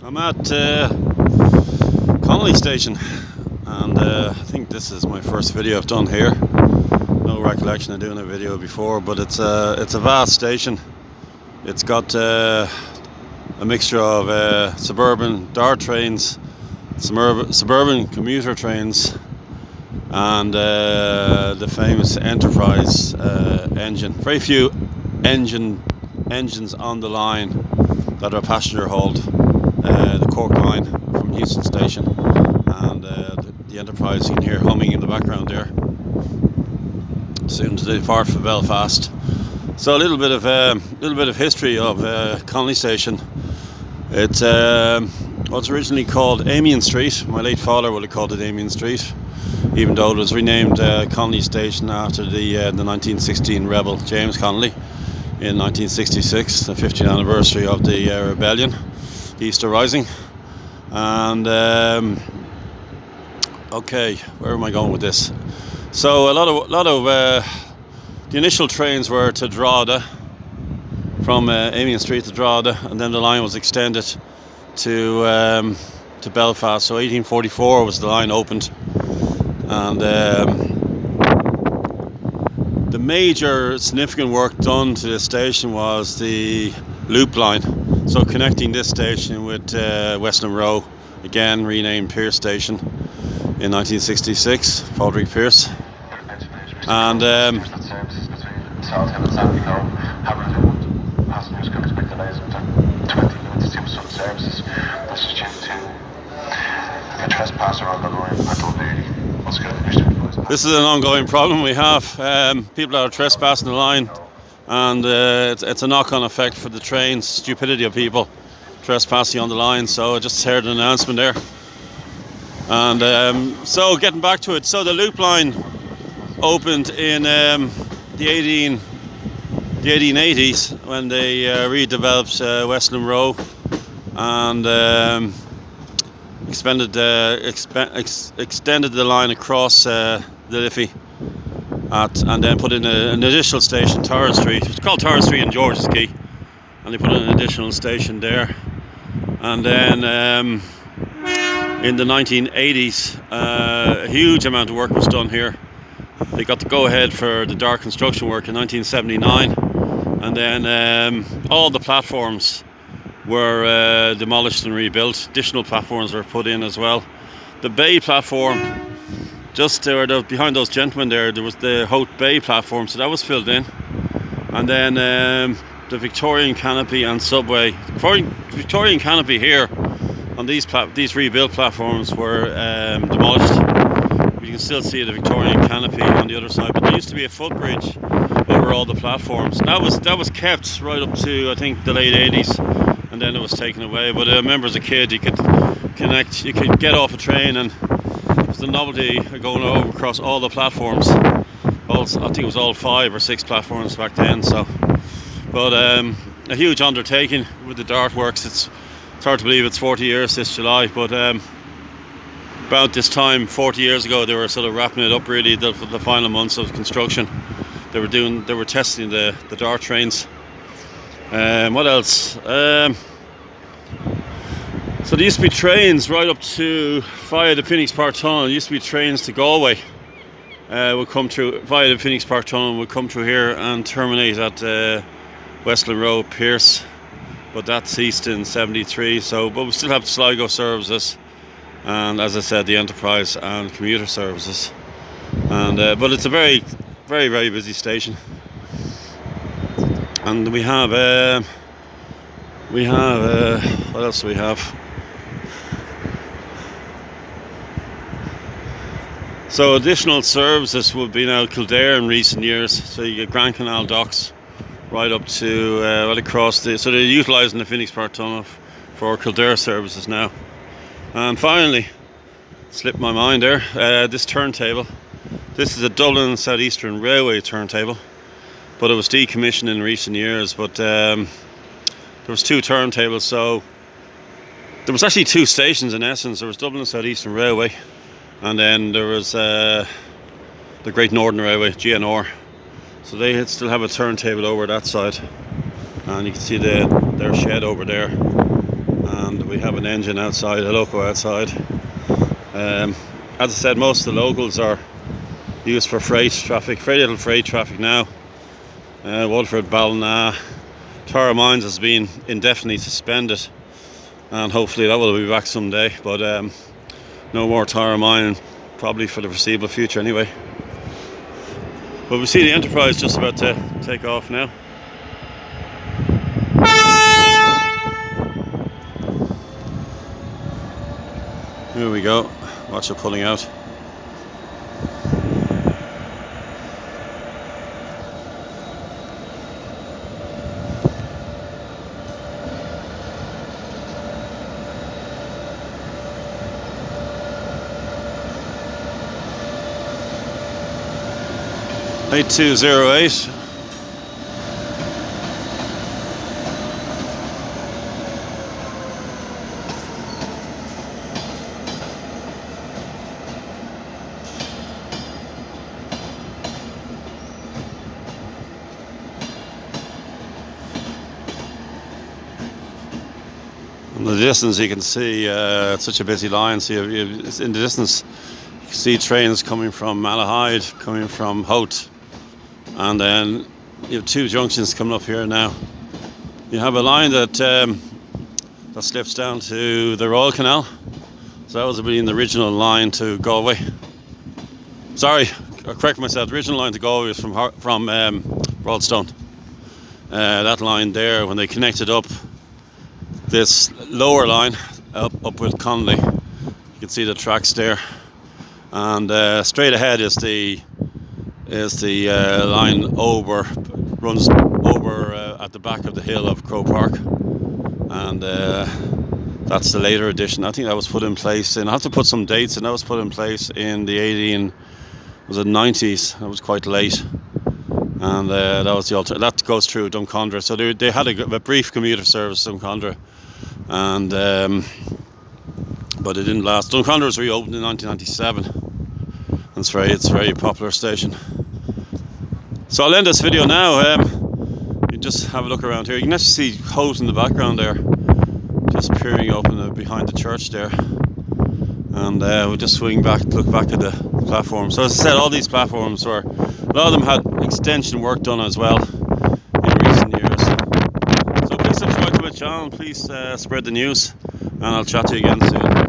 I'm at Connolly station, and I think this is my first video I've done here. No recollection of doing a video before, but it's a vast station. It's got a mixture of suburban dart trains, suburban commuter trains, and the famous Enterprise engine. Very few engines on the line that are passenger hauled. The Cork line from Heuston station, and the Enterprise you can hear humming in the background there, soon to depart for Belfast. So a little bit of history of Connolly station. It's was originally called Amiens Street. My late father would have called it Amiens Street, even though it was renamed Connolly Station after the 1916 rebel James Connolly in 1966, the 50th anniversary of the rebellion, Easter Rising. And okay, where am I going with this? So a lot of the initial trains were to Drogheda, from Amiens Street to Drogheda, and then the line was extended to Belfast. So 1844 was the line opened, and the major significant work done to this station was the loop line. So connecting this station with Westland Row, again renamed Pearse Station in 1966, Padraig Pearse. And passengers could expect delays of 20 minutes to some services. This is due to a trespasser on the line. This is an ongoing problem we have. People are trespassing the line, and it's a knock-on effect for the trains. Stupidity of people trespassing on the line. So I just heard an announcement there. And so getting back to it, so the loop line opened in the 1880s when they redeveloped Westland Row and extended the line across the Liffey and then put in an additional station, Torres Street. It's called Torres Street in George's Quay, and they put in an additional station there. And then in the 1980s, a huge amount of work was done here. They got the go-ahead for the dark construction work in 1979, and then all the platforms were demolished and rebuilt. Additional platforms were put in as well. The bay platform, just behind those gentlemen there was the Hote Bay platform, so that was filled in. And then the Victorian canopy and subway. Victorian canopy here on these rebuilt platforms were demolished. You can still see the Victorian canopy on the other side, but there used to be a footbridge over all the platforms. That was kept right up to I think the late 80s, and then it was taken away. But I remember as a kid, you could get off a train, and it was the novelty of going over across all the platforms. I think it was all 5 or 6 platforms back then. So, but a huge undertaking with the dart works. It's hard to believe it's 40 years this July, but. About this time 40 years ago, they were sort of wrapping it up really for the final months of construction. They were testing the dart trains. What else? So there used to be trains right up to via the Phoenix Park Tunnel. There used to be trains to Galway would come through via the Phoenix Park Tunnel, would come through here and terminate at Westland Row, Pearse. But that ceased in '73. So, but we still have Sligo services. And as I said, the Enterprise and commuter services, and but it's a very, very, very busy station. And we have what else do we have? So additional services will be now Kildare in recent years. So you get Grand Canal docks right up to right across so they're utilising the Phoenix Park Tunnel for Kildare services now. And finally, slipped my mind there, this turntable. This is a Dublin South Eastern Railway turntable, but it was decommissioned in recent years. But there was 2 turntables, so there was actually 2 stations in essence. There was Dublin South Eastern Railway, and then there was the Great Northern Railway, GNR. So they still have a turntable over that side, and you can see their shed over there. and we have an engine outside, a loco outside. As I said, most of the locals are used for freight traffic, very little freight traffic now. Waterford, Ballina, Amiens has been indefinitely suspended, and hopefully that will be back someday, but no more Amiens probably for the foreseeable future anyway. But we see the Enterprise just about to take off now. Here we go, watch it pulling out. (8208). In the distance you can see it's such a busy line, so it's in the distance you can see trains coming from Malahide, coming from Hout, and then you have two junctions coming up here now. You have a line that that slips down to the Royal Canal, so that was being the original line to Galway. Sorry, I correct myself, the original line to Galway was from Broadstone. That line there, when they connected up this lower line up with Connolly, you can see the tracks there, and straight ahead is the line runs over at the back of the hill of Crow Park, and that's the later edition. I think that was put in place, and I have to put some dates, and that was put in place in the 90s. That was quite late, and that was the that goes through Drumcondra. So they had a brief commuter service to Drumcondra, and but it didn't last. Drumcondra was reopened in 1997, and it's a very popular station. So I'll end this video now. You can just have a look around here. You can actually see Hout in the background there, just peering up behind the church there. And we'll just swing back, look back at the platform. So as I said, all these platforms a lot of them had extension work done as well in recent years. So please subscribe to my channel, please spread the news, and I'll chat to you again soon.